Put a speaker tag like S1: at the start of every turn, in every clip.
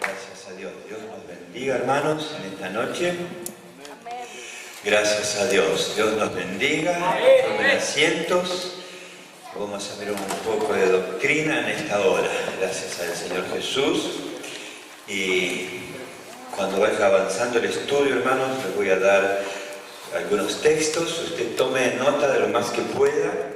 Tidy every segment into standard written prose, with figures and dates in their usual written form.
S1: Gracias a Dios. Dios nos bendiga, hermanos, en esta noche. Gracias a Dios. Dios nos bendiga. Tomen asientos. Vamos a ver un poco de doctrina en esta hora. Gracias al Señor Jesús. Y cuando vaya avanzando el estudio, hermanos, les voy a dar algunos textos. Usted tome nota de lo más que pueda.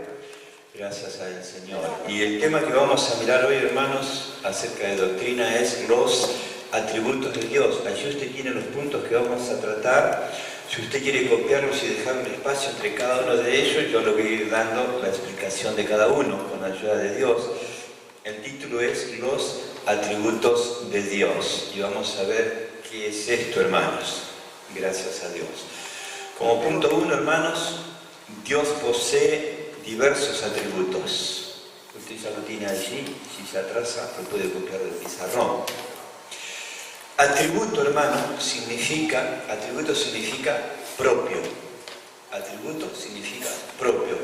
S1: Gracias al Señor. Y el tema que vamos a mirar hoy, hermanos, acerca de doctrina es los atributos de Dios. Allí usted tiene los puntos que vamos a tratar. Si usted quiere copiarlos y dejar un espacio entre cada uno de ellos, yo le voy a ir dando la explicación de cada uno con la ayuda de Dios. El título es Los atributos de Dios. Y vamos a ver qué es esto, hermanos. Gracias a Dios. Como punto 1, hermanos, Dios posee diversos atributos. Usted ya lo tiene allí, si se atrasa lo puede copiar del pizarrón. Atributo, hermano, significa propio. Atributo significa propio,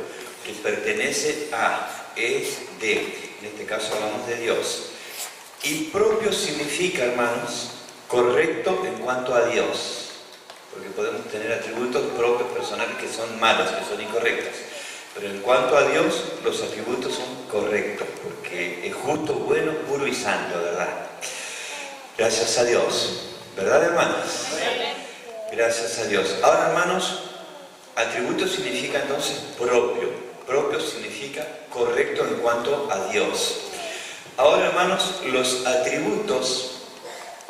S1: que pertenece a, es de. En este caso hablamos de Dios. Y propio significa, hermanos, correcto en cuanto a Dios. Porque podemos tener atributos propios personales que son malos, que son incorrectos. Pero en cuanto a Dios, los atributos son correctos, porque es justo, bueno, puro y santo, ¿verdad? Gracias a Dios. ¿Verdad, hermanos? Gracias a Dios. Ahora, hermanos, atributo significa entonces propio. Propio significa correcto en cuanto a Dios. Ahora, hermanos, los atributos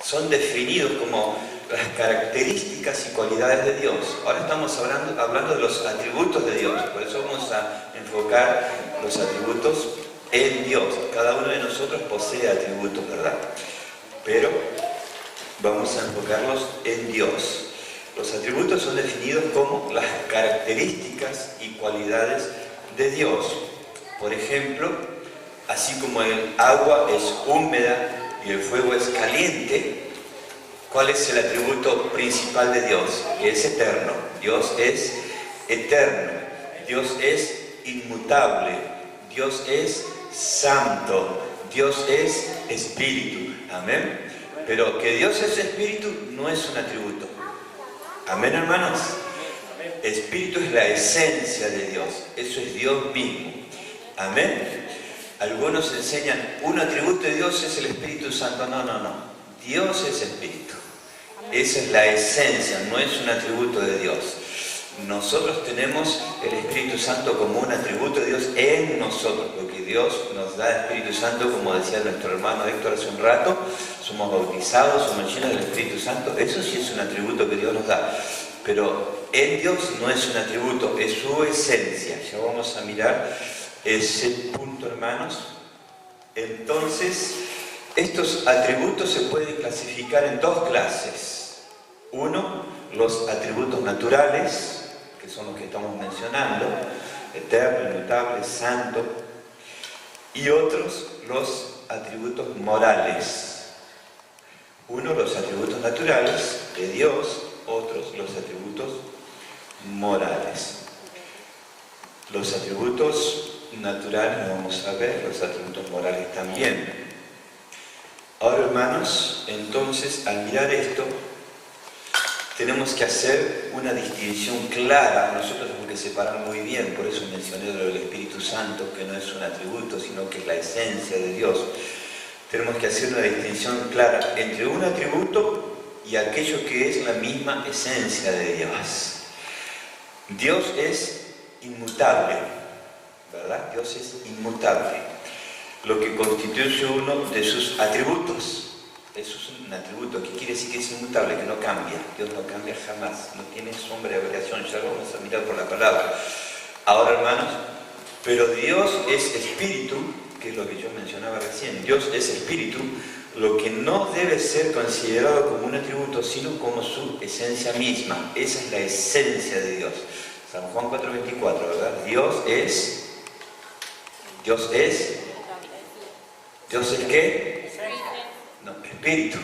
S1: son definidos como las características y cualidades de Dios. Ahora estamos hablando de los atributos de Dios. Por eso vamos a enfocar los atributos en Dios. Cada uno de nosotros posee atributos, ¿verdad? Pero vamos a enfocarlos en Dios. Los atributos son definidos como las características y cualidades de Dios. Por ejemplo, así como el agua es húmeda y el fuego es caliente, ¿cuál es el atributo principal de Dios? Que es eterno. Dios es eterno. Dios es inmutable. Dios es santo. Dios es espíritu. Amén. Pero que Dios es espíritu no es un atributo. Amén, hermanos. Espíritu es la esencia de Dios. Eso es Dios mismo. Amén. Algunos enseñan un atributo de Dios es el Espíritu Santo. No. Dios es espíritu. Esa es la esencia, no es un atributo de Dios. Nosotros tenemos el Espíritu Santo como un atributo de Dios en nosotros, porque Dios nos da el Espíritu Santo, como decía nuestro hermano Héctor hace un rato, somos bautizados, somos llenos del Espíritu Santo. Eso sí es un atributo que Dios nos da. Pero en Dios no es un atributo, es su esencia. Ya vamos a mirar ese punto, hermanos. Entonces, estos atributos se pueden clasificar en dos clases. Uno, los atributos naturales, que son los que estamos mencionando, eterno, inmutable, santo. Y otros, los atributos morales. Uno, los atributos naturales de Dios, otros, los atributos morales. Los atributos naturales, vamos a ver, los atributos morales también. Ahora, hermanos, entonces, al mirar esto, tenemos que hacer una distinción clara. Nosotros tenemos que separar muy bien, por eso mencioné lo del Espíritu Santo, que no es un atributo, sino que es la esencia de Dios. Tenemos que hacer una distinción clara entre un atributo y aquello que es la misma esencia de Dios. Dios es inmutable, ¿verdad? Dios es inmutable. Lo que constituye uno de sus atributos. Eso es un atributo, que quiere decir que es inmutable, que no cambia. Dios no cambia jamás, no tiene sombra de variación. Ya lo vamos a mirar por la palabra. Ahora, hermanos, pero Dios es espíritu, que es lo que yo mencionaba recién. Dios es espíritu, lo que no debe ser considerado como un atributo, sino como su esencia misma. Esa es la esencia de Dios. San Juan 4:24, ¿verdad? Dios es ¿qué? No, espíritu.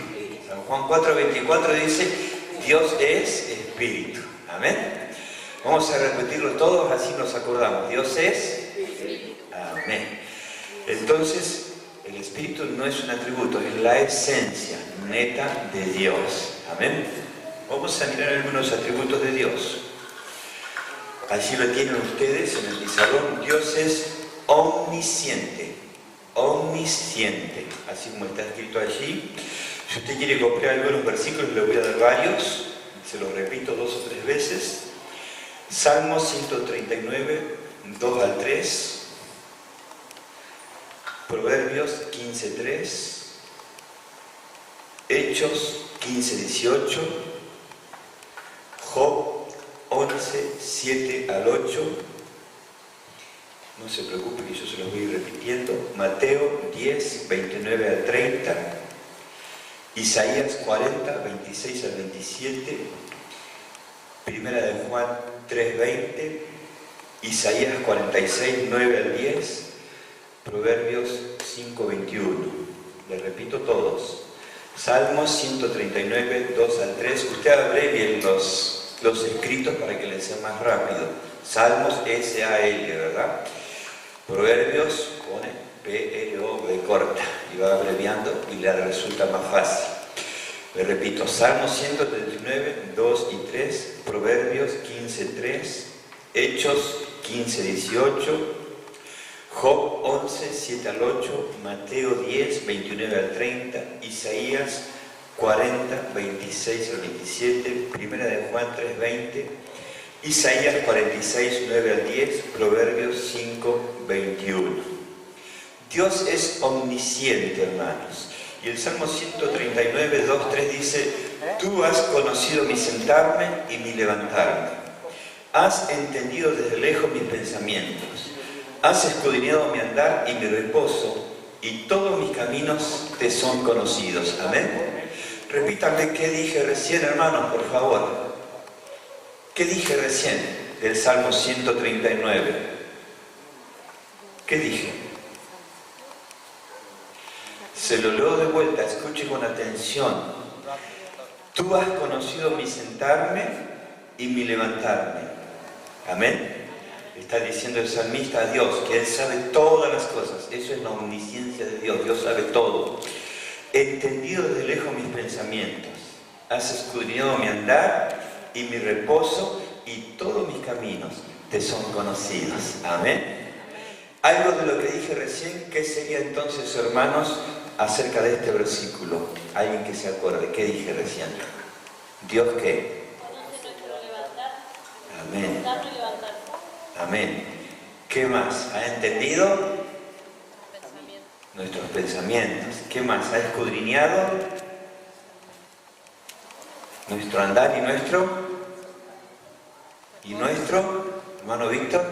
S1: San Juan 4:24 dice, Dios es espíritu. Amén. Vamos a repetirlo todos, así nos acordamos. Dios es espíritu. Amén. Entonces, el espíritu no es un atributo, es la esencia, neta de Dios. Amén. Vamos a mirar algunos atributos de Dios. Allí lo tienen ustedes en el pizarrón. Dios es omnisciente. Omnisciente. Así como está escrito allí. Si usted quiere copiar algunos versículos, le voy a dar varios. Se los repito 2 o 3 veces. Salmo 139, 2 al 3. Proverbios 15, 3. Hechos 15, 18. Job 11, 7 al 8. No se preocupe que yo se los voy a ir repitiendo. Mateo 10, 29 al 30. Isaías 40, 26 al 27. Primera de Juan 3, 20. Isaías 46, 9 al 10. Proverbios 5, 21. Les repito todos. Salmos 139, 2 al 3. Usted abrevie los escritos para que les sea más rápido. Salmos S-A-L, ¿verdad? Proverbios pone P-L-O-V corta y va abreviando y le resulta más fácil. Le repito, Salmos 139, 2 y 3, Proverbios 15, 3, Hechos 15, 18, Job 11, 7 al 8, Mateo 10, 29 al 30, Isaías 40, 26 al 27, Primera de Juan 3, 20, Isaías 46, 9 al 10, Proverbios 5, 21. Dios es omnisciente, hermanos. Y el Salmo 139, 2, 3 dice: Tú has conocido mi sentarme y mi levantarme. Has entendido desde lejos mis pensamientos. Has escudriñado mi andar y mi reposo, y todos mis caminos te son conocidos. Amén. Repítanme qué dije recién, hermanos, por favor. ¿Qué dije recién del Salmo 139? ¿Qué dije? Se lo leo de vuelta, escuche con atención. Tú has conocido mi sentarme y mi levantarme. Amén. Está diciendo el salmista a Dios que Él sabe todas las cosas. Eso es la omnisciencia de Dios. Dios sabe todo. Entendido desde lejos mis pensamientos. Has escudriñado mi andar y mi reposo, y todos mis caminos te son conocidos. Amén. Algo de lo que dije recién, ¿qué sería entonces, hermanos, acerca de este versículo? Alguien que se acuerde, ¿qué dije recién? ¿Dios qué? Amén. Amén. ¿Qué más? ¿Ha entendido? Nuestros pensamientos. ¿Qué más? ¿Ha escudriñado nuestro andar y nuestro? ¿Y nuestro? Hermano Víctor,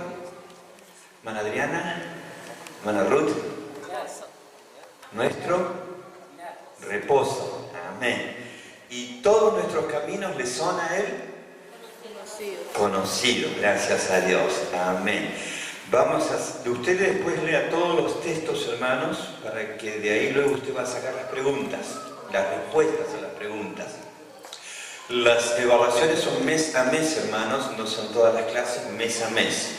S1: hermana Adriana, hermana Ruth. Nuestro reposo. Amén. Y todos nuestros caminos le son a Él conocidos. Gracias a Dios. Amén. Usted después lea todos los textos, hermanos, para que de ahí luego usted va a sacar las preguntas, las respuestas a las preguntas. Las evaluaciones son mes a mes, hermanos, no son todas las clases, mes a mes.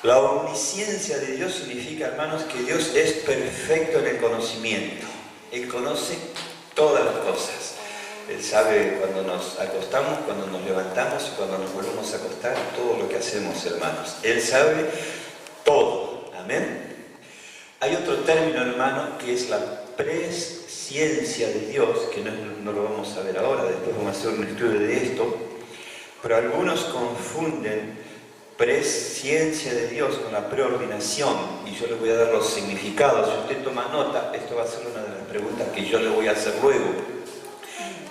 S1: La omnisciencia de Dios significa, hermanos, que Dios es perfecto en el conocimiento. Él conoce todas las cosas. Él sabe cuando nos acostamos, cuando nos levantamos y cuando nos volvemos a acostar, todo lo que hacemos, hermanos. Él sabe todo. Amén. Hay otro término, hermano, que es la presciencia de Dios, que no lo vamos a ver ahora, después vamos a hacer un estudio de esto, pero algunos confunden presciencia de Dios con la preordinación, y yo les voy a dar los significados. Si usted toma nota, esto va a ser una de las preguntas que yo le voy a hacer luego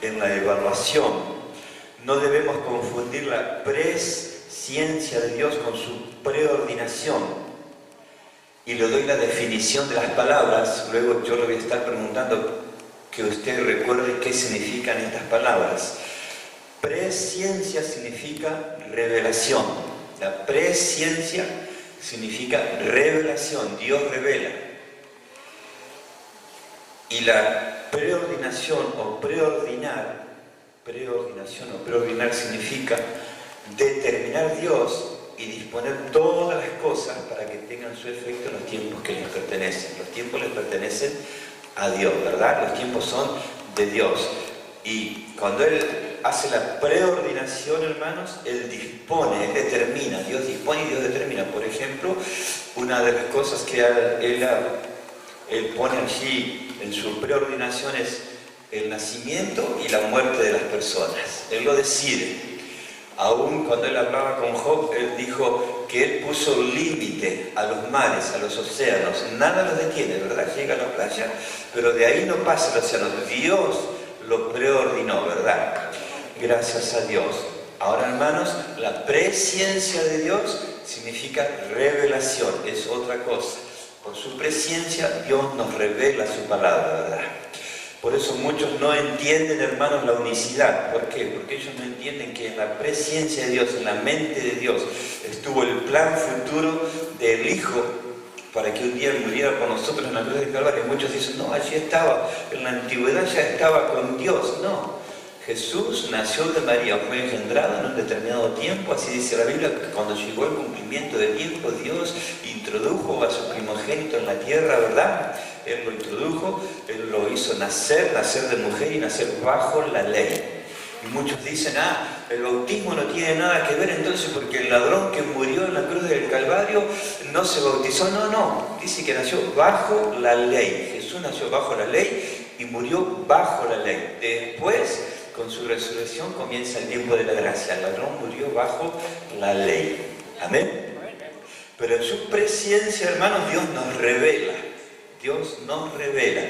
S1: en la evaluación. No debemos confundir la presciencia de Dios con su preordinación. Y le doy la definición de las palabras, luego yo le voy a estar preguntando que usted recuerde qué significan estas palabras. Presciencia significa revelación. La presciencia significa revelación, Dios revela. Y la preordinación o preordinar significa determinar Dios y disponer todas las cosas para que tengan su efecto en los tiempos que les pertenecen. Los tiempos les pertenecen a Dios, ¿verdad? Los tiempos son de Dios. Y cuando Él hace la preordinación, hermanos, Él dispone, Él determina, Dios dispone y Dios determina. Por ejemplo, una de las cosas que Él pone allí en su preordinación es el nacimiento y la muerte de las personas. Él lo decide. Aún cuando Él hablaba con Job, Él dijo que Él puso límite a los mares, a los océanos. Nada los detiene, ¿verdad? Llega a la playa, pero de ahí no pasa el océano. Dios lo preordinó, ¿verdad? Gracias a Dios. Ahora, hermanos, la presciencia de Dios significa revelación, es otra cosa. Por su presciencia, Dios nos revela su palabra, ¿verdad? Por eso muchos no entienden, hermanos, la unicidad. ¿Por qué? Porque ellos no entienden que en la presciencia de Dios, en la mente de Dios, estuvo el plan futuro del Hijo para que un día muriera por nosotros en la cruz del Calvario. Muchos dicen, no, allí estaba, en la antigüedad ya estaba con Dios. No, Jesús nació de María, fue engendrado en un determinado tiempo, así dice la Biblia, que cuando llegó el cumplimiento del tiempo, Dios introdujo a su primogénito en la tierra, ¿verdad? Él lo introdujo, Él lo hizo nacer de mujer y nacer bajo la ley. Y muchos dicen, el bautismo no tiene nada que ver entonces porque el ladrón que murió en la cruz del Calvario no se bautizó. No, dice que nació bajo la ley. Jesús nació bajo la ley y murió bajo la ley. Después, con su resurrección, comienza el tiempo de la gracia. El ladrón murió bajo la ley. Amén. Pero en su presciencia, hermanos, Dios nos revela. Dios nos revela.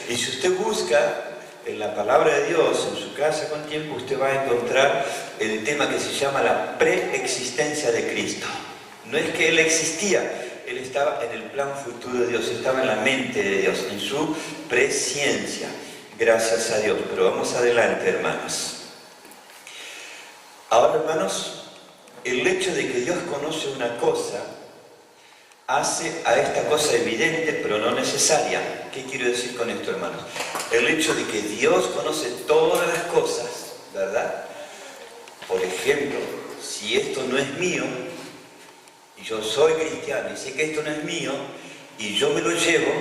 S1: Y si usted busca en la palabra de Dios, en su casa con tiempo, usted va a encontrar el tema que se llama la preexistencia de Cristo. No es que Él existía, Él estaba en el plan futuro de Dios, estaba en la mente de Dios, en su presciencia. Gracias a Dios. Pero vamos adelante, hermanos. Ahora, hermanos, el hecho de que Dios conoce una cosa hace a esta cosa evidente, pero no necesaria. ¿Qué quiero decir con esto, hermanos? El hecho de que Dios conoce todas las cosas, ¿verdad? Por ejemplo, si esto no es mío, y yo soy cristiano, y sé que esto no es mío, y yo me lo llevo,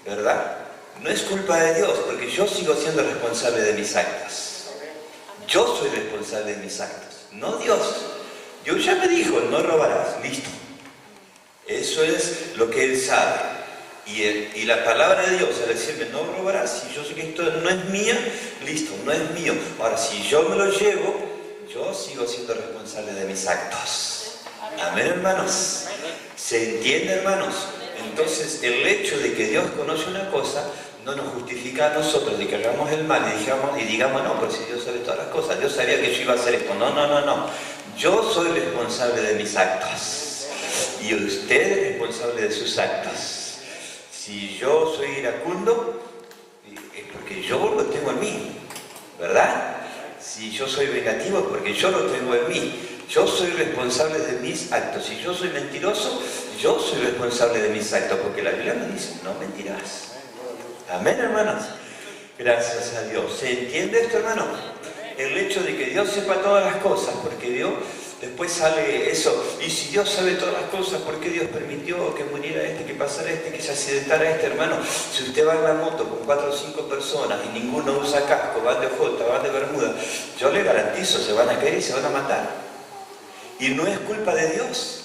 S1: ¿verdad? No es culpa de Dios, porque yo sigo siendo responsable de mis actos. Yo soy responsable de mis actos, no Dios. Dios ya me dijo, no robarás, listo. Eso es lo que Él sabe. Y la palabra de Dios, al decirme no robarás, si yo sé que esto no es mía, listo, no es mío. Ahora, si yo me lo llevo, yo sigo siendo responsable de mis actos. Amén, hermanos. ¿Se entiende, hermanos? Entonces, el hecho de que Dios conoce una cosa no nos justifica a nosotros de que hagamos el mal y digamos, no, pero si Dios sabe todas las cosas, Dios sabía que yo iba a hacer esto. No. Yo soy responsable de mis actos. Y usted es responsable de sus actos. Si yo soy iracundo, es porque yo lo tengo en mí, ¿verdad? Si yo soy vengativo, es porque yo lo tengo en mí. Yo soy responsable de mis actos. Si yo soy mentiroso, yo soy responsable de mis actos, porque la Biblia nos dice, no mentirás. Amén, hermanos. Gracias a Dios. ¿Se entiende esto, hermano? El hecho de que Dios sepa todas las cosas, porque Dios... Después sale eso, y si Dios sabe todas las cosas, ¿por qué Dios permitió que muriera este, que pasara este, que se accidentara este, hermano? Si usted va en la moto con 4 o 5 personas y ninguno usa casco, van de jota, van de bermuda, yo le garantizo, se van a caer y se van a matar. Y no es culpa de Dios,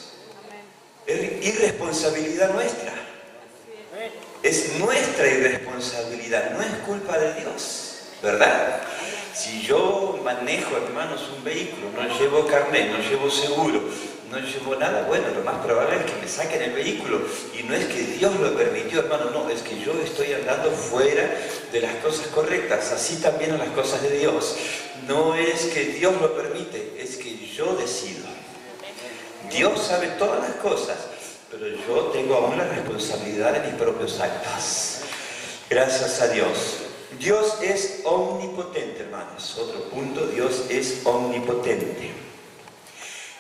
S1: es irresponsabilidad nuestra. Es nuestra irresponsabilidad, no es culpa de Dios, ¿verdad? Si yo manejo, hermanos, un vehículo, no llevo carnet, no llevo seguro, no llevo nada, bueno, lo más probable es que me saquen el vehículo. Y no es que Dios lo permitió, hermano, no, es que yo estoy andando fuera de las cosas correctas, así también a las cosas de Dios. No es que Dios lo permite, es que yo decido. Dios sabe todas las cosas, pero yo tengo aún la responsabilidad de mis propios actos. Gracias a Dios. Dios es omnipotente, hermanos. Otro punto, Dios es omnipotente.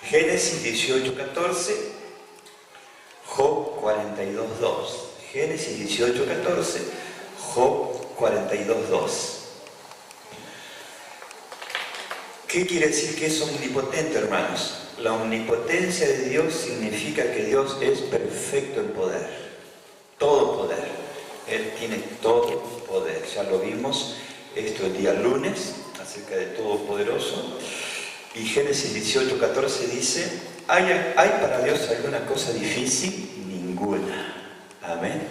S1: Génesis 18:14, Job 42:2. Génesis 18:14, Job 42:2. ¿Qué quiere decir que es omnipotente, hermanos? La omnipotencia de Dios significa que Dios es perfecto en poder. Todo poder. Él tiene todo poder. Ya lo vimos esto el día lunes, acerca del Todopoderoso. Y Génesis 18:14 dice, ¿hay para Dios alguna cosa difícil? Ninguna. Amén.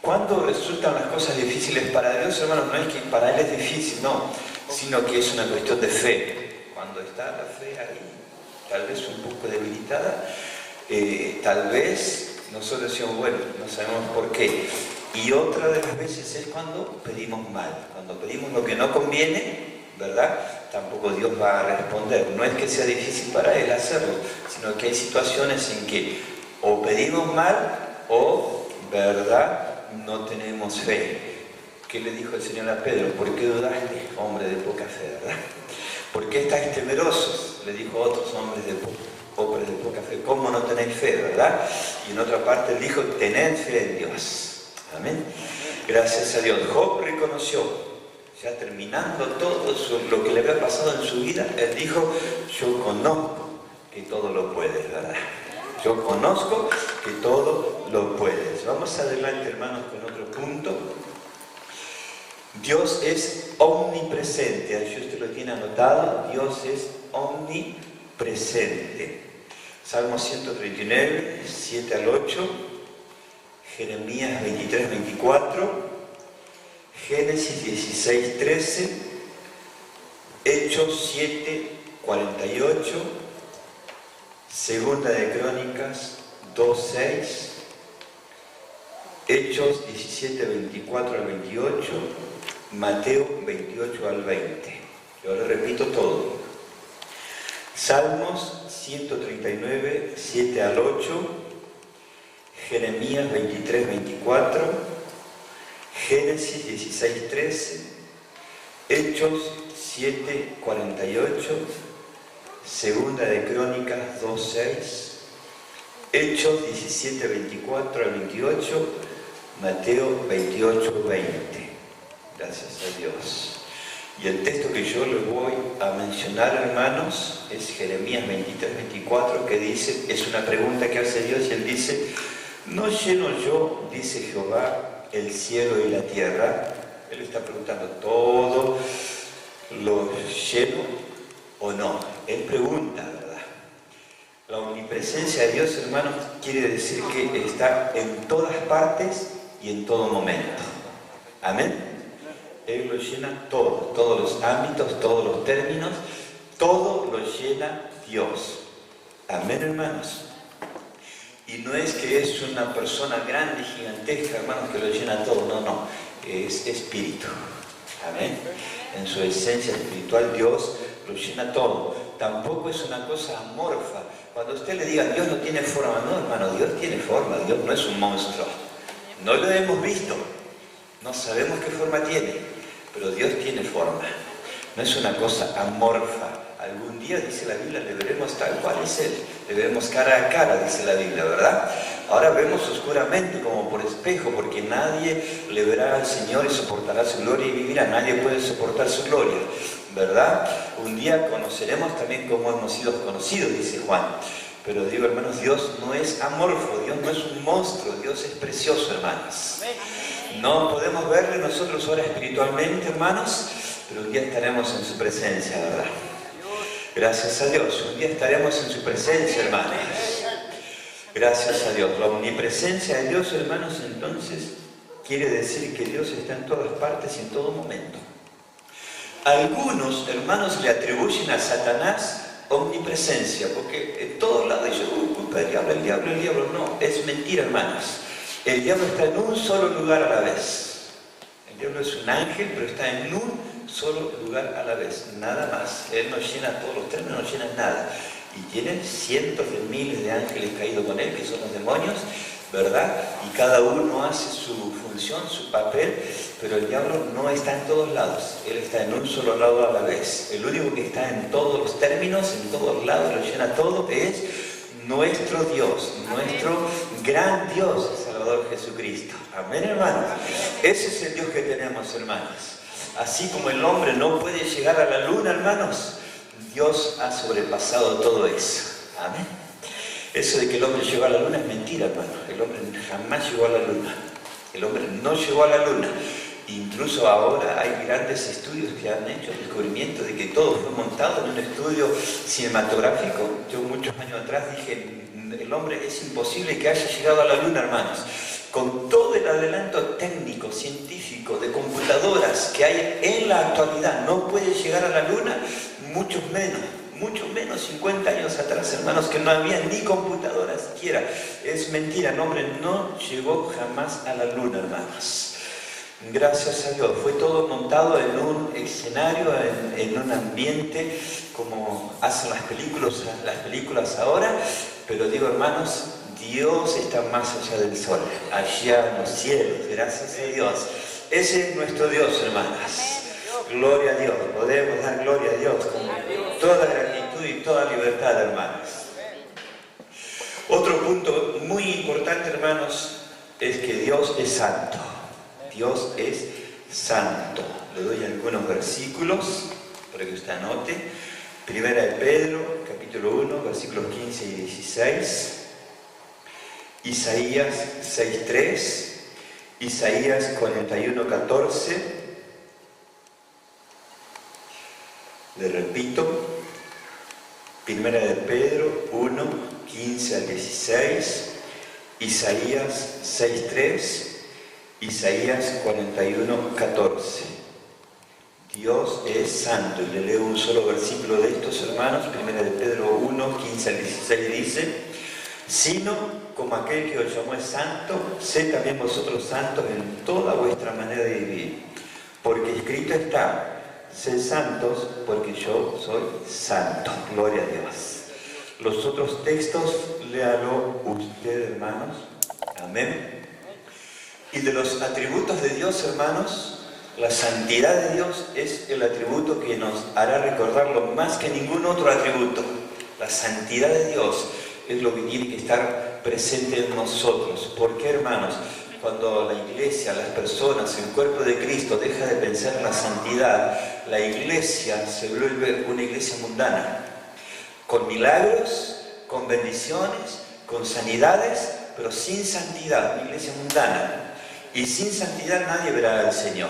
S1: ¿Cuándo resultan las cosas difíciles para Dios, hermanos? No es que para Él es difícil, no, sino que es una cuestión de fe. Cuando está la fe ahí, tal vez un poco debilitada, tal vez nosotros decimos, bueno, no sabemos por qué. Y otra de las veces es cuando pedimos mal, cuando pedimos lo que no conviene, ¿verdad? Tampoco Dios va a responder. No es que sea difícil para Él hacerlo, sino que hay situaciones en que o pedimos mal o, ¿verdad?, no tenemos fe. ¿Qué le dijo el Señor a Pedro? ¿Por qué dudaste, hombre de poca fe, verdad? ¿Por qué estáis temerosos? Le dijo a otros hombres de poca fe. ¿Cómo no tenéis fe, verdad? Y en otra parte él dijo, tened fe en Dios. Amén. Gracias a Dios. Job reconoció, ya terminando todo lo que le había pasado en su vida, él dijo, yo conozco que todo lo puedes, ¿verdad? Yo conozco que todo lo puedes. Vamos adelante, hermanos, con otro punto. Dios es omnipresente. Ahí usted lo tiene anotado. Dios es omnipresente. Salmo 139, 7 al 8. Jeremías 23, 24. Génesis 16, 13. Hechos 7, 48. Segunda de Crónicas 2:6, Hechos 17, 24 al 28, Mateo 28 al 20. Yo le repito todo. Salmos 139, 7 al 8, Jeremías 23, 24, Génesis 16, 13, Hechos 7, 48, Segunda de Crónicas 2:6, Hechos 17, 24 al 28, Mateo 28, 20. Gracias a Dios. Y el texto que yo les voy a mencionar, hermanos, es Jeremías 23, 24, que dice, es una pregunta que hace Dios y él dice, ¿no lleno yo, dice Jehová, el cielo y la tierra? Él está preguntando, ¿todo lo lleno o no? Él pregunta, ¿verdad? La omnipresencia de Dios, hermanos, quiere decir que está en todas partes y en todo momento. Amén. Él lo llena todo, todos los ámbitos, todos los términos, todo lo llena Dios. Amén, hermanos. Y no es que es una persona grande, gigantesca, hermanos, que lo llena todo, no, es espíritu. Amén. En su esencia espiritual Dios lo llena todo. Tampoco es una cosa amorfa. Cuando usted le diga Dios no tiene forma, no, hermano, Dios tiene forma, Dios no es un monstruo. No lo hemos visto, no sabemos qué forma tiene, pero Dios tiene forma. No es una cosa amorfa. Algún día, dice la Biblia, le veremos tal cual es Él. Le veremos cara a cara, dice la Biblia, ¿verdad? Ahora vemos oscuramente como por espejo, porque nadie le verá al Señor y soportará su gloria y vivirá. Nadie puede soportar su gloria, ¿verdad? Un día conoceremos también cómo hemos sido conocidos, dice Juan. Pero digo, hermanos, Dios no es amorfo, Dios no es un monstruo, Dios es precioso, hermanos. No podemos verle nosotros ahora espiritualmente, hermanos, pero un día estaremos en su presencia, ¿verdad? Gracias a Dios, un día estaremos en su presencia, hermanos. Gracias a Dios. La omnipresencia de Dios, hermanos, entonces quiere decir que Dios está en todas partes y en todo momento. Algunos, hermanos, le atribuyen a Satanás omnipresencia, porque en todos lados dicen, culpa del diablo, el diablo. No, es mentira, hermanos. El diablo está en un solo lugar a la vez. El diablo es un ángel, pero está en un solo lugar a la vez, nada más. Él no llena todos los términos, no llena nada. Y tiene cientos de miles de ángeles caídos con él, que son los demonios, ¿verdad? Y cada uno hace su función, su papel, pero el diablo no está en todos lados. Él está en un solo lado a la vez. El único que está en todos los términos, en todos lados, lo llena todo, es nuestro Dios, nuestro gran Dios, Salvador Jesucristo. Amén, hermanos. Ese es el Dios que tenemos, hermanos. Así como el hombre no puede llegar a la luna, hermanos, Dios ha sobrepasado todo eso. Amén. Eso de que el hombre llegó a la luna es mentira, hermano. El hombre jamás llegó a la luna. El hombre no llegó a la luna. Incluso ahora hay grandes estudios que han hecho el descubrimiento de que todo fue montado en un estudio cinematográfico. Yo muchos años atrás dije, el hombre es imposible que haya llegado a la luna, hermanos. Con todo el adelanto técnico, científico, de computadoras que hay en la actualidad, no puede llegar a la luna, mucho menos 50 años atrás, hermanos, que no había ni computadoras siquiera. Es mentira, el hombre no llegó jamás a la luna, hermanos. Gracias a Dios, fue todo montado en un escenario, en un ambiente como hacen las películas ahora, pero digo, hermanos, Dios está más allá del sol, allá en los cielos, gracias a Dios. Ese es nuestro Dios, hermanas. Gloria a Dios, podemos dar gloria a Dios con toda gratitud y toda libertad, hermanas. Otro punto muy importante, hermanos, es que Dios es santo. Dios es santo. Le doy algunos versículos para que usted anote. Primera de Pedro, capítulo 1, versículos 15 y 16. Isaías 6:3. Isaías 41:14. Le repito. Primera de Pedro 1, 15 al 16. Isaías 6:3. Isaías 41:14. Dios es santo. Y le leo un solo versículo de estos, hermanos. Primera de Pedro 1, 15 al 16 dice: sino como aquel que os llamó es santo, sed también vosotros santos en toda vuestra manera de vivir. Porque escrito está: sed santos porque yo soy santo. Gloria a Dios. Los otros textos, léalo usted, hermanos. Amén. Y de los atributos de Dios, hermanos, la santidad de Dios es el atributo que nos hará recordarlo más que ningún otro atributo. La santidad de Dios es lo que tiene que estar presente en nosotros. ¿Por qué, hermanos? Cuando la iglesia, las personas, el cuerpo de Cristo deja de pensar en la santidad, la iglesia se vuelve una iglesia mundana, con milagros, con bendiciones, con sanidades, pero sin santidad, una iglesia mundana. Y sin santidad nadie verá al Señor.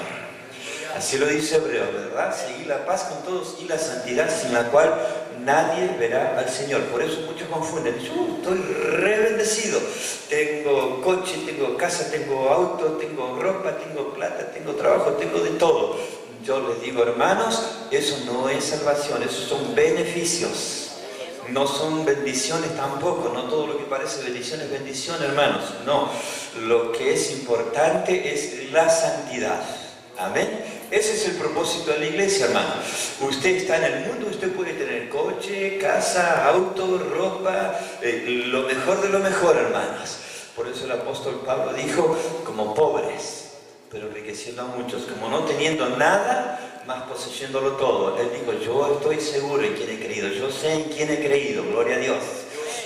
S1: Así lo dice Hebreo, ¿verdad? Seguir la paz con todos y la santidad sin la cual nadie verá al Señor. Por eso muchos confunden. Yo estoy re bendecido. Tengo coche, tengo casa, tengo auto, tengo ropa, tengo plata, tengo trabajo, tengo de todo. Yo les digo, hermanos, eso no es salvación, esos son beneficios. No son bendiciones tampoco, no todo lo que parece bendición es bendición, hermanos. No, lo que es importante es la santidad. Amén. Ese es el propósito de la iglesia, hermano. Usted está en el mundo, usted puede tener coche, casa, auto, ropa, lo mejor de lo mejor, hermanos. Por eso el apóstol Pablo dijo, como pobres, pero enriqueciendo a muchos, como no teniendo nada, más poseyéndolo todo. Él dijo, yo estoy seguro en quién he creído, yo sé en quién he creído, gloria a Dios.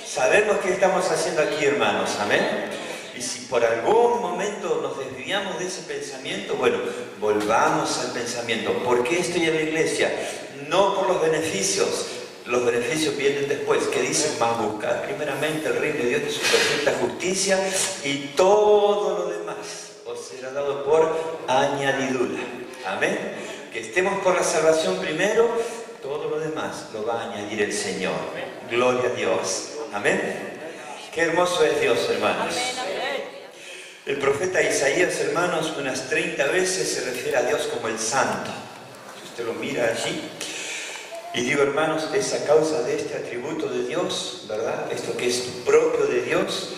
S1: Sabemos qué estamos haciendo aquí, hermanos, amén. Y si por algún momento nos desviamos de ese pensamiento, bueno, volvamos al pensamiento. ¿Por qué estoy en la iglesia? No por los beneficios vienen después, que dicen, más buscar primeramente el reino de Dios y su perfecta justicia, y todo lo demás os será dado por añadidura. Amén. Que estemos por la salvación primero, todo lo demás lo va a añadir el Señor. Gloria a Dios. Amén. Qué hermoso es Dios, hermanos. El profeta Isaías, hermanos, unas 30 veces se refiere a Dios como el santo. Si usted lo mira allí. Y digo, hermanos, es a causa de este atributo de Dios, ¿verdad? Esto que es propio de Dios,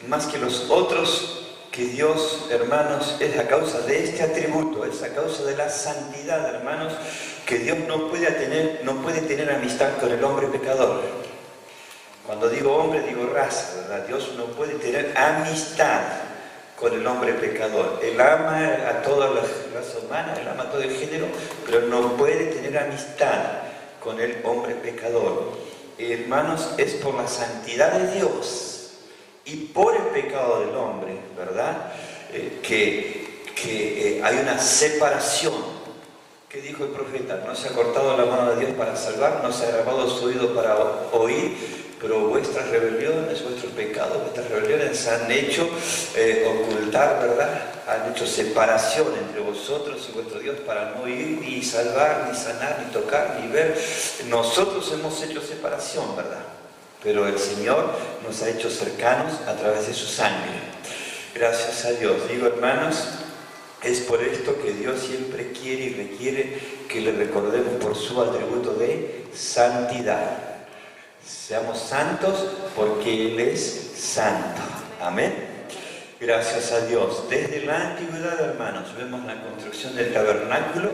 S1: más que los otros, que Dios, hermanos, es a causa de este atributo, es a causa de la santidad, hermanos, que Dios no puede tener amistad con el hombre pecador. Cuando digo hombre, digo raza, ¿verdad? Dios no puede tener amistad con el hombre pecador. Él ama a toda la raza humana, Él ama a todo el género, pero no puede tener amistad con el hombre pecador. Hermanos, es por la santidad de Dios y por el pecado del hombre, ¿verdad? Que hay una separación. ¿Qué dijo el profeta? No se ha cortado la mano de Dios para salvar, no se ha grabado su oído para oír, pero vuestras rebeliones, vuestros pecados, vuestras rebeliones han hecho ocultar, ¿verdad? Han hecho separación entre vosotros y vuestro Dios para no ir ni salvar, ni sanar, ni tocar, ni ver. Nosotros hemos hecho separación, ¿verdad? Pero el Señor nos ha hecho cercanos a través de su sangre. Gracias a Dios. Digo, hermanos, es por esto que Dios siempre quiere y requiere que le recordemos por su atributo de santidad. Seamos santos porque Él es santo. Amén. Gracias a Dios. Desde la antigüedad, hermanos, vemos la construcción del tabernáculo,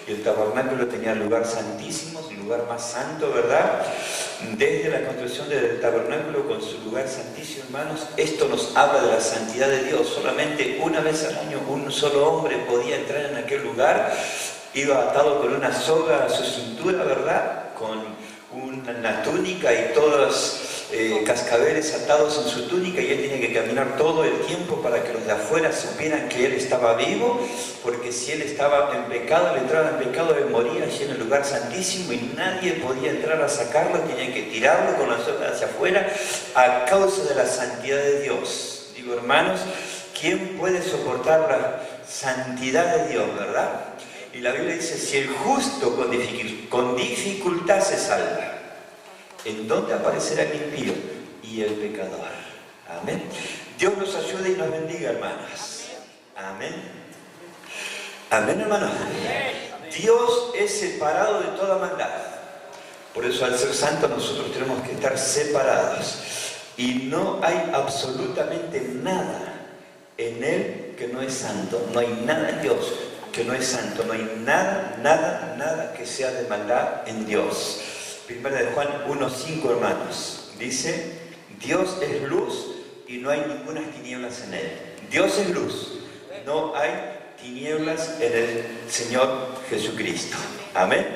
S1: y el tabernáculo tenía lugar santísimo, el lugar más santo, ¿verdad? Desde la construcción del tabernáculo con su lugar santísimo, hermanos, esto nos habla de la santidad de Dios. Solamente una vez al año un solo hombre podía entrar en aquel lugar, iba atado con una soga a su cintura, ¿verdad? Con una túnica y todos cascabeles atados en su túnica, y él tenía que caminar todo el tiempo para que los de afuera supieran que él estaba vivo, porque si él estaba en pecado, él entraba en pecado, él moría allí en el lugar santísimo y nadie podía entrar a sacarlo, tenían que tirarlo con la soga hacia afuera a causa de la santidad de Dios. Digo, hermanos, ¿quién puede soportar la santidad de Dios, verdad? Y la Biblia dice, si el justo con dificultad se salva, ¿en dónde aparecerá el impío y el pecador? Amén. Dios nos ayude y nos bendiga, hermanas. Amén. Amén, hermanos. Dios es separado de toda maldad. Por eso, al ser santos, nosotros tenemos que estar separados. Y no hay absolutamente nada en Él que no es santo. No hay nada en Dios que no es santo. No hay nada que sea de maldad en Dios. Primera de Juan 1:5, hermanos, dice, Dios es luz y no hay ninguna tinieblas en Él. Dios es luz, no hay tinieblas en el Señor Jesucristo. Amén.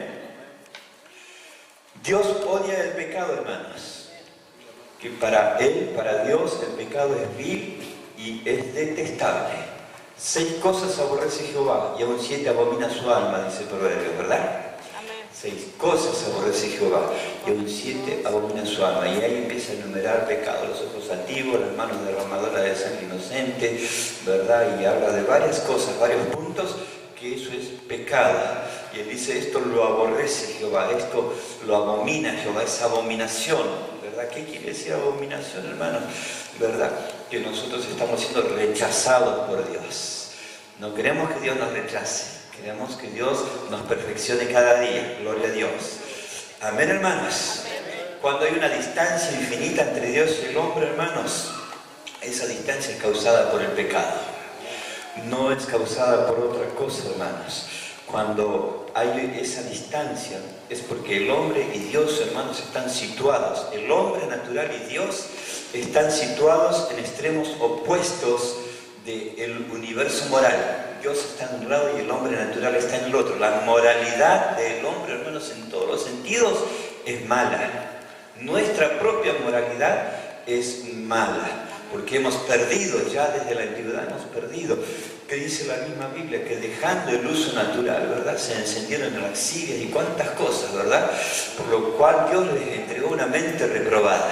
S1: Dios odia el pecado, hermanos, que para Él, para Dios, el pecado es vil y es detestable. 6 cosas aborrece Jehová y aún 7 abomina su alma, dice el proverbio, ¿verdad? 6 cosas aborrece Jehová y aún 7 abomina su alma. Y ahí empieza a enumerar pecados: los ojos altivos, las manos derramadoras de sangre inocente, ¿verdad? Y habla de varias cosas, varios puntos, que eso es pecado. Y él dice, esto lo aborrece Jehová, esto lo abomina Jehová, es abominación, ¿verdad? ¿Qué quiere decir abominación, hermanos? ¿Verdad? Que nosotros estamos siendo rechazados por Dios. No queremos que Dios nos rechace. Queremos que Dios nos perfeccione cada día. Gloria a Dios. Amén, hermanos. Cuando hay una distancia infinita entre Dios y el hombre, hermanos, esa distancia es causada por el pecado. No es causada por otra cosa, hermanos. Cuando hay esa distancia es porque el hombre y Dios, hermanos, están situados. El hombre natural y Dios están situados en extremos opuestos del universo moral. Dios está en un lado y el hombre natural está en el otro. La moralidad del hombre, hermanos, en todos los sentidos es mala. Nuestra propia moralidad es mala, porque hemos perdido, ya desde la antigüedad hemos perdido. Que dice la misma Biblia, que dejando el uso natural, ¿verdad?, se encendieron galaxias y cuantas cosas, ¿verdad? Por lo cual Dios les entregó una mente reprobada.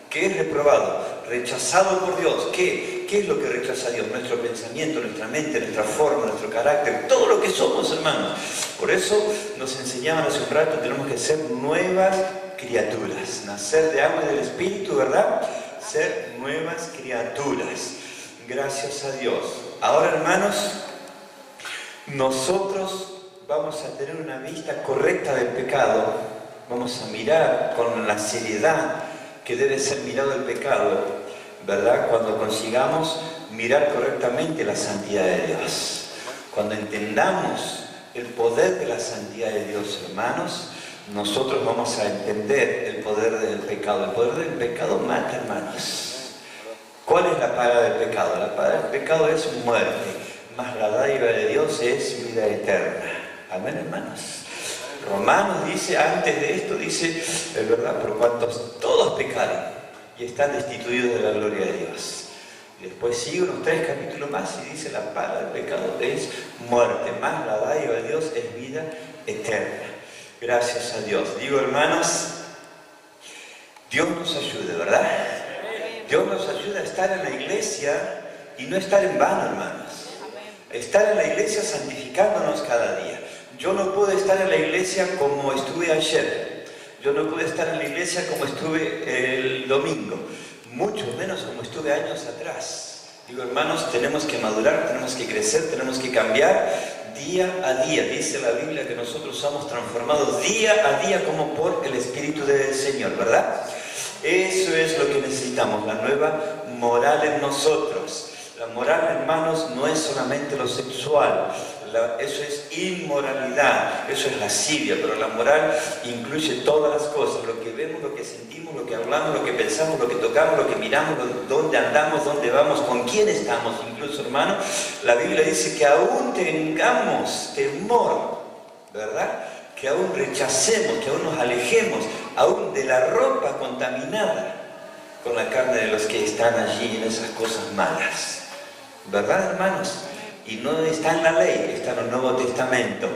S1: ¿Qué es reprobado? Rechazado por Dios. ¿Qué es lo que rechaza Dios? Nuestro pensamiento, nuestra mente, nuestra forma, nuestro carácter, todo lo que somos, hermanos. Por eso nos enseñaban hace un rato, tenemos que ser nuevas criaturas. Nacer de agua y del Espíritu, ¿verdad? Ser nuevas criaturas. Gracias a Dios. Ahora, hermanos, nosotros vamos a tener una vista correcta del pecado. Vamos a mirar con la seriedad que debe ser mirado el pecado, ¿verdad? Cuando consigamos mirar correctamente la santidad de Dios. Cuando entendamos el poder de la santidad de Dios, hermanos, nosotros vamos a entender el poder del pecado. El poder del pecado mata, hermanos. ¿Cuál es la paga del pecado? La paga del pecado es muerte, mas la dádiva de Dios es vida eterna. Amén, hermanos. Romanos dice, antes de esto dice, es verdad, por cuantos todos pecaron y están destituidos de la gloria de Dios. Y después sigue unos 3 capítulos más y dice, la paga del pecado es muerte, más la dádiva de Dios es vida eterna. Gracias a Dios. Digo, hermanos, Dios nos ayude, ¿verdad? Dios nos ayuda a estar en la iglesia y no estar en vano, hermanos. Estar en la iglesia santificándonos cada día. Yo no puedo estar en la iglesia como estuve ayer. Yo no puedo estar en la iglesia como estuve el domingo. Mucho menos como estuve años atrás. Digo, hermanos, tenemos que madurar, tenemos que crecer, tenemos que cambiar día a día. Dice la Biblia que nosotros somos transformados día a día como por el Espíritu del Señor, ¿verdad? Eso es lo que necesitamos, la nueva moral en nosotros. La moral, hermanos, no es solamente lo sexual. Eso es inmoralidad, eso es lascivia, pero la moral incluye todas las cosas, lo que vemos, lo que sentimos, lo que hablamos, lo que pensamos, lo que tocamos, lo que miramos, dónde andamos, dónde vamos, con quién estamos. Incluso, hermano, la Biblia dice que aún tengamos temor, ¿verdad? Que aún rechacemos, que aún nos alejemos, aún de la ropa contaminada con la carne de los que están allí en esas cosas malas, ¿verdad, hermanos? Y no está en la ley, está en el Nuevo Testamento,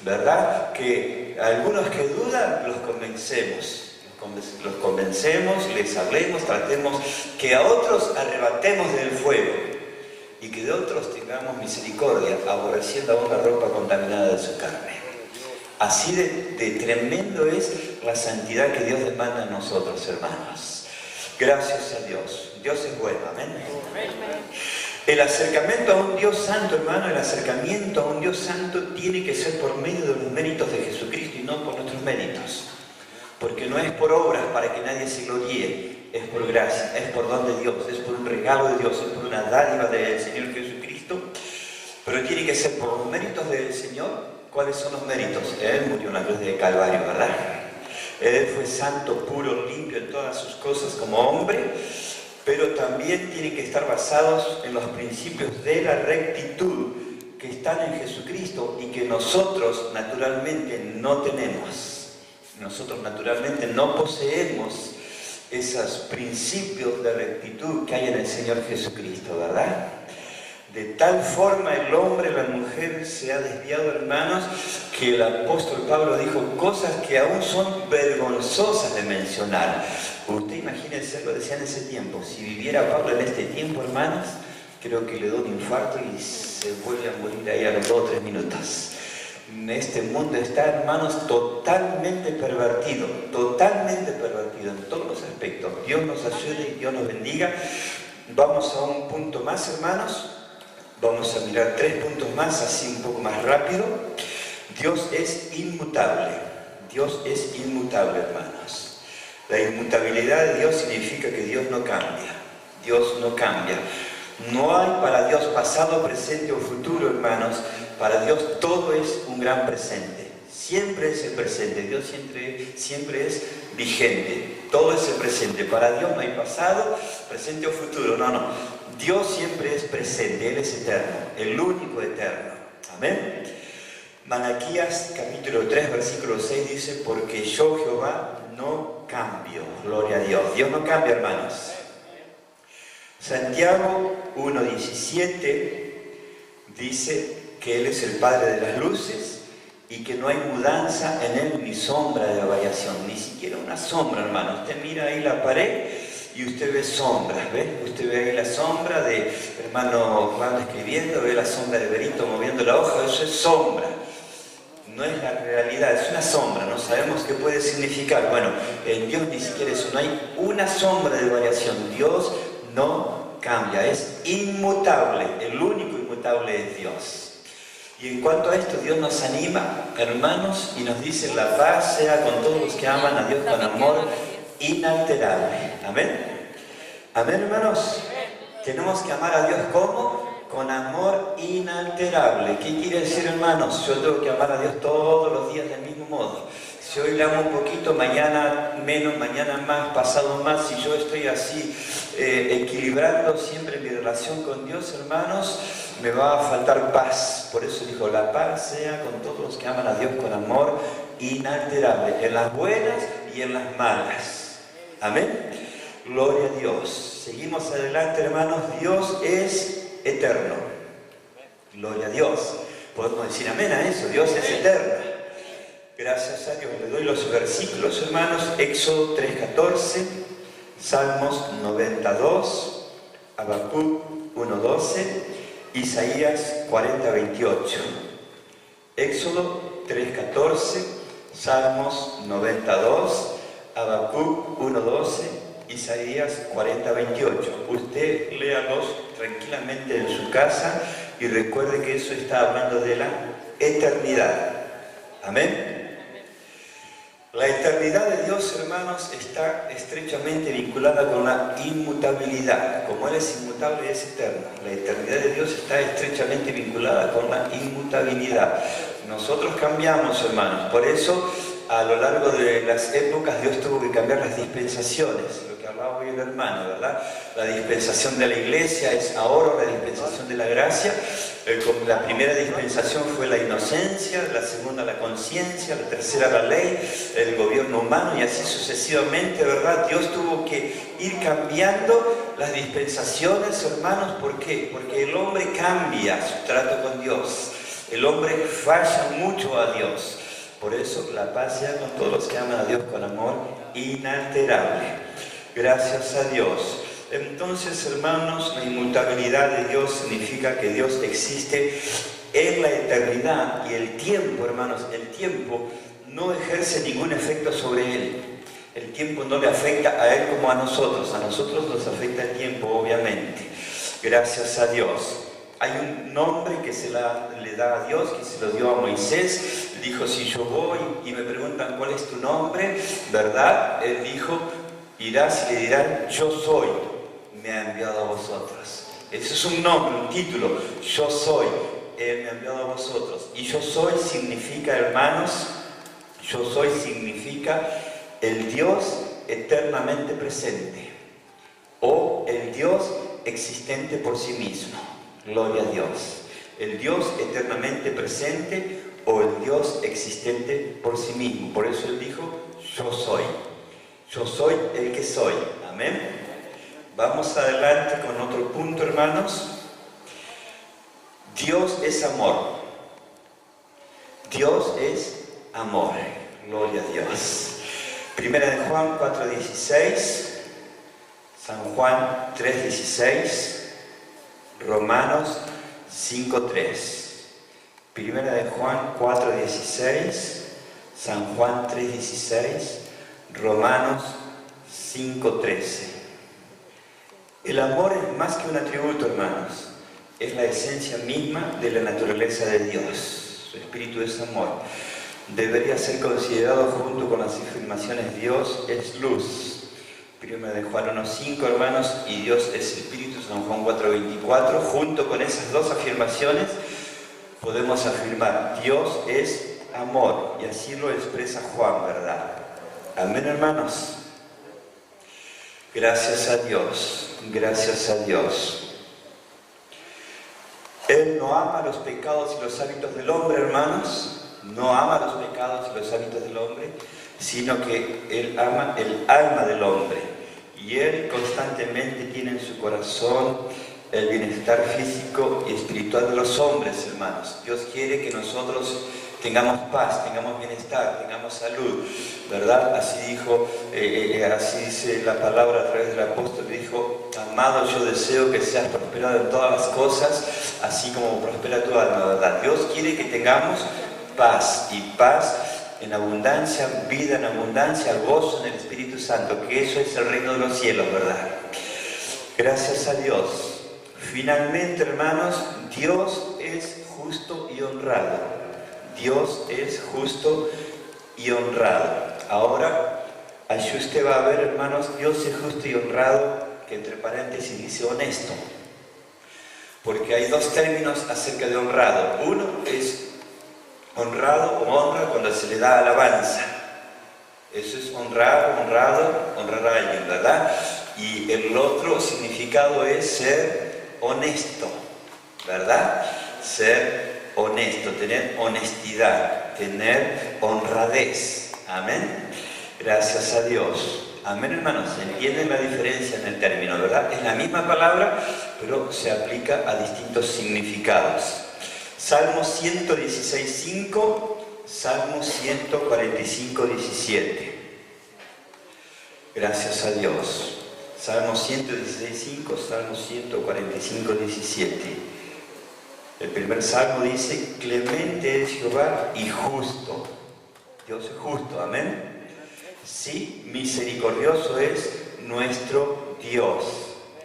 S1: ¿verdad? Que algunos que dudan los convencemos, les hablemos, tratemos, que a otros arrebatemos del fuego y que de otros tengamos misericordia, aborreciendo aún la ropa contaminada de su carne. Así de tremendo es la santidad que Dios demanda a nosotros, hermanos. Gracias a Dios. Dios es bueno, amén. El acercamiento a un Dios santo, hermano, el acercamiento a un Dios santo tiene que ser por medio de los méritos de Jesucristo y no por nuestros méritos. Porque no es por obras para que nadie se gloríe, es por gracia, es por don de Dios, es por un regalo de Dios, es por una dádiva del Señor Jesucristo. Pero tiene que ser por los méritos del Señor. ¿Cuáles son los méritos? Él murió en la cruz de Calvario, ¿verdad? Él fue santo, puro, limpio en todas sus cosas como hombre. Pero también tienen que estar basados en los principios de la rectitud que están en Jesucristo y que nosotros naturalmente no tenemos. Nosotros naturalmente no poseemos esos principios de rectitud que hay en el Señor Jesucristo, ¿verdad? De tal forma el hombre, la mujer se ha desviado, hermanos, que el apóstol Pablo dijo cosas que aún son vergonzosas de mencionar. Usted imagínense, lo decía en ese tiempo, si viviera Pablo en este tiempo, hermanos, creo que le da un infarto y se vuelve a morir ahí a los 2 o 3 minutos. Este mundo está, hermanos, totalmente pervertido en todos los aspectos. Dios nos ayude y Dios nos bendiga. Vamos a un punto más, hermanos. Vamos a mirar 3 puntos más, así un poco más rápido. Dios es inmutable. Dios es inmutable, hermanos. La inmutabilidad de Dios significa que Dios no cambia. Dios no cambia. No hay para Dios pasado, presente o futuro, hermanos. Para Dios todo es un gran presente. Siempre es el presente. Dios siempre es vigente. Todo es el presente. Para Dios no hay pasado, presente o futuro. No. Dios siempre es presente. Él es eterno. El único eterno. Amén. Malaquías capítulo 3 versículo 6 dice: porque yo Jehová no cambio. Gloria a Dios. Dios no cambia, hermanos. Santiago 1:17 dice que Él es el Padre de las luces y que no hay mudanza en Él ni sombra de variación, ni siquiera una sombra, hermano. Usted mira ahí la pared y usted ve sombras, ¿ve? Usted ve ahí la sombra de hermano Juan escribiendo, ve la sombra de Berito moviendo la hoja, eso es sombra. No es la realidad, es una sombra, no sabemos qué puede significar. Bueno, en Dios ni siquiera eso, no hay una sombra de variación. Dios no cambia, es inmutable, el único inmutable es Dios. Y en cuanto a esto, Dios nos anima, hermanos, y nos dice: la paz sea con todos los que aman a Dios con amor inalterable. Amén. Amén, hermanos. Tenemos que amar a Dios ¿cómo? Con amor inalterable. ¿Qué quiere decir, hermanos? Yo tengo que amar a Dios todos los días del mismo modo. Si hoy le amo un poquito, mañana menos, mañana más, pasado más. Si yo estoy así equilibrando siempre mi relación con Dios, hermanos, me va a faltar paz. Por eso dijo: la paz sea con todos los que aman a Dios con amor inalterable, en las buenas y en las malas. Amén. Gloria a Dios. Seguimos adelante, hermanos. Dios es eterno. Gloria a Dios. Podemos decir amén a eso. Dios es eterno. Gracias a Dios. Le doy los versículos, hermanos. Éxodo 3:14, Salmos 92, Habacuc 1:12, Isaías 40:28. Éxodo 3:14, Salmos 92, Habacuc 1:12, Isaías 40:28. Usted léalos tranquilamente en su casa y recuerde que eso está hablando de la eternidad. Amén. La eternidad de Dios, hermanos, está estrechamente vinculada con la inmutabilidad. Como Él es inmutable, es eterno. La eternidad de Dios está estrechamente vinculada con la inmutabilidad. Nosotros cambiamos, hermanos. Por eso, a lo largo de las épocas, Dios tuvo que cambiar las dispensaciones. Lo que hablaba hoy el hermano, ¿verdad? La dispensación de la iglesia es ahora la dispensación de la gracia. La primera dispensación fue la inocencia, la segunda la conciencia, la tercera la ley, el gobierno humano y así sucesivamente, ¿verdad? Dios tuvo que ir cambiando las dispensaciones, hermanos. ¿Por qué? Porque el hombre cambia su trato con Dios. El hombre falla mucho a Dios. Por eso la paz sea con todos los que aman a Dios con amor inalterable. Gracias a Dios. Entonces, hermanos, la inmutabilidad de Dios significa que Dios existe en la eternidad y el tiempo, hermanos, el tiempo no ejerce ningún efecto sobre Él. El tiempo no le afecta a Él como a nosotros nos afecta el tiempo, obviamente. Gracias a Dios. Hay un nombre que le da a Dios, que se lo dio a Moisés. Dijo, si yo voy y me preguntan cuál es tu nombre, ¿verdad? Él dijo, irás y le dirán, yo soy, me ha enviado a vosotros. Eso es un nombre, un título, yo soy, Él me ha enviado a vosotros. Y yo soy significa, hermanos, yo soy significa el Dios eternamente presente o el Dios existente por sí mismo. Gloria a Dios. El Dios eternamente presente o el Dios existente por sí mismo. Por eso Él dijo, yo soy. Yo soy el que soy. Amén. Vamos adelante con otro punto, hermanos. Dios es amor. Dios es amor. Gloria a Dios. Primera de Juan 4:16, San Juan 3:16, Romanos 5:3. Primera de Juan 4:16, San Juan 3:16, Romanos 5:13. El amor es más que un atributo, hermanos. Es la esencia misma de la naturaleza de Dios. Su espíritu es amor. Debería ser considerado junto con las afirmaciones Dios es luz. Primera de Juan 1:5, hermanos, y Dios es espíritu, San Juan 4:24. Junto con esas dos afirmaciones podemos afirmar Dios es amor. Y así lo expresa Juan, ¿verdad? Amén, hermanos. Gracias a Dios. Gracias a Dios. Él no ama los pecados y los hábitos del hombre, hermanos. No ama los pecados y los hábitos del hombre, sino que Él ama el alma del hombre. Y Él constantemente tiene en su corazón el bienestar físico y espiritual de los hombres, hermanos. Dios quiere que nosotros tengamos paz, tengamos bienestar, tengamos salud, ¿verdad? Así dijo, así dice la palabra a través del apóstol, dijo, amado, yo deseo que seas prosperado en todas las cosas, así como prospera tu alma, ¿verdad? Dios quiere que tengamos paz, y paz en abundancia, vida en abundancia, gozo en el Espíritu Santo, que eso es el reino de los cielos, ¿verdad? Gracias a Dios. Finalmente, hermanos, Dios es justo y honrado. Dios es justo y honrado. Ahora, allí usted va a ver, hermanos, Dios es justo y honrado, que entre paréntesis dice honesto. Porque hay dos términos acerca de honrado. Uno es honrado o honra cuando se le da alabanza. Eso es honrar, honrar a alguien, ¿verdad? Y el otro significado es ser honesto, ¿verdad? Ser honesto, tener honestidad, tener honradez. Amén. Gracias a Dios. Amén, hermanos. ¿Entienden la diferencia en el término, verdad? Es la misma palabra, pero se aplica a distintos significados. Salmo 116:5, Salmo 145, 17. Gracias a Dios. Salmo 116, 5, Salmo 145, 17. El primer salmo dice, clemente es Jehová y justo. Dios es justo, amén. Sí, misericordioso es nuestro Dios.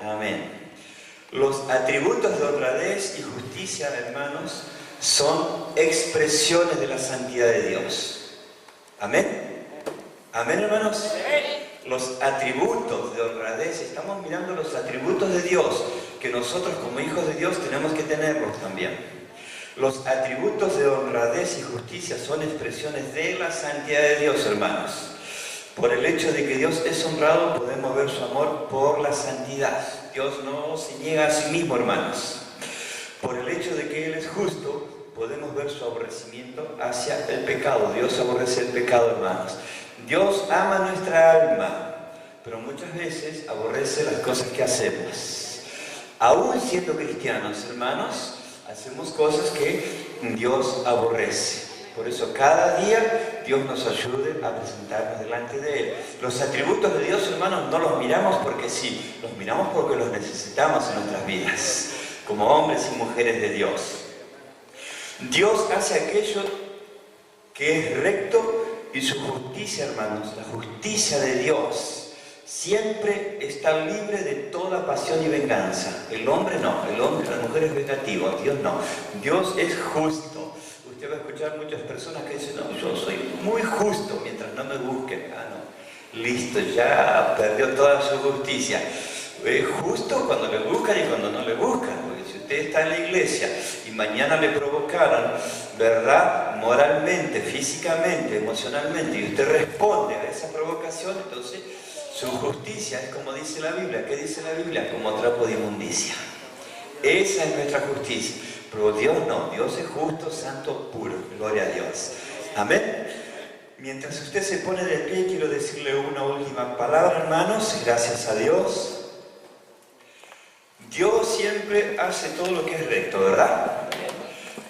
S1: Amén. Los atributos de honradez y justicia, hermanos, son expresiones de la santidad de Dios. Amén. Amén, hermanos. Los atributos de honradez, estamos mirando los atributos de Dios, que nosotros como hijos de Dios tenemos que tenerlos también. Los atributos de honradez y justicia son expresiones de la santidad de Dios, hermanos. Por el hecho de que Dios es honrado, podemos ver su amor por la santidad. Dios no se niega a sí mismo, hermanos. Por el hecho de que Él es justo, podemos ver su aborrecimiento hacia el pecado. Dios aborrece el pecado, hermanos. Dios ama nuestra alma, pero muchas veces aborrece las cosas que hacemos. Aún siendo cristianos, hermanos, hacemos cosas que Dios aborrece. Por eso cada día Dios nos ayude a presentarnos delante de Él. Los atributos de Dios, hermanos, no los miramos porque sí, los miramos porque los necesitamos en nuestras vidas, como hombres y mujeres de Dios. Dios hace aquello que es recto y su justicia, hermanos, la justicia de Dios, siempre está libre de toda pasión y venganza. El hombre no, la mujer es vengativo, Dios no. Dios es justo. Usted va a escuchar muchas personas que dicen, no, yo soy muy justo mientras no me busquen. Ah, no, listo, ya perdió toda su justicia. Es justo cuando le buscan y cuando no le buscan, porque si usted está en la iglesia y mañana le provocaron, ¿verdad?, moralmente, físicamente, emocionalmente, y usted responde a esa provocación, entonces su justicia es como dice la Biblia. ¿Qué dice la Biblia? Como trapo de inmundicia. Esa es nuestra justicia. Pero Dios no, Dios es justo, santo, puro. Gloria a Dios. Amén. Mientras usted se pone de pie, quiero decirle una última palabra, hermanos. Gracias a Dios. Dios siempre hace todo lo que es recto, ¿verdad?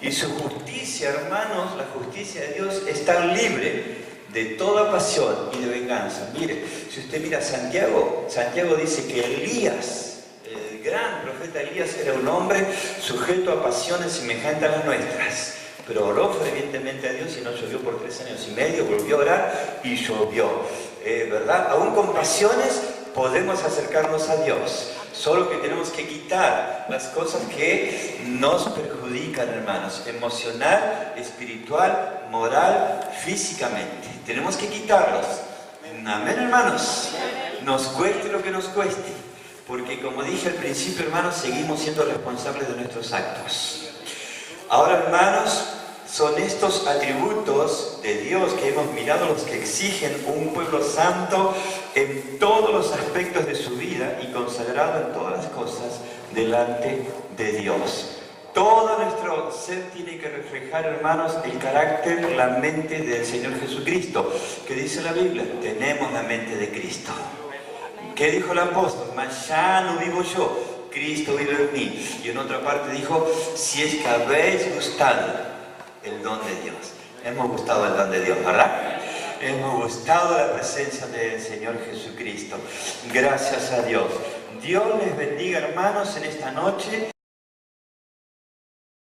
S1: Y su justicia, hermanos, la justicia de Dios está libre de toda pasión y de venganza. Mire, si usted mira a Santiago, Santiago dice que Elías, el gran profeta Elías, era un hombre sujeto a pasiones semejantes a las nuestras. Pero oró fervientemente a Dios y no llovió por 3 años y medio, volvió a orar y llovió. ¿Verdad? Aún con pasiones podemos acercarnos a Dios. Solo que tenemos que quitar las cosas que nos perjudican, hermanos, emocional, espiritual, moral, físicamente. Tenemos que quitarlos. Amén, hermanos. Nos cueste lo que nos cueste. Porque como dije al principio, hermanos, seguimos siendo responsables de nuestros actos. Ahora, hermanos, son estos atributos de Dios que hemos mirado los que exigen un pueblo santo en todos los aspectos de su vida y consagrado en todas las cosas delante de Dios. Todo nuestro ser tiene que reflejar, hermanos, el carácter, la mente del Señor Jesucristo. ¿Qué dice la Biblia? Tenemos la mente de Cristo. ¿Qué dijo el apóstol? Mas ya no vivo yo, Cristo vive en mí. Y en otra parte dijo, si es que habéis gustado el don de Dios. Hemos gustado el don de Dios, ¿verdad? Hemos gustado la presencia del Señor Jesucristo. Gracias a Dios. Dios les bendiga, hermanos, en esta noche.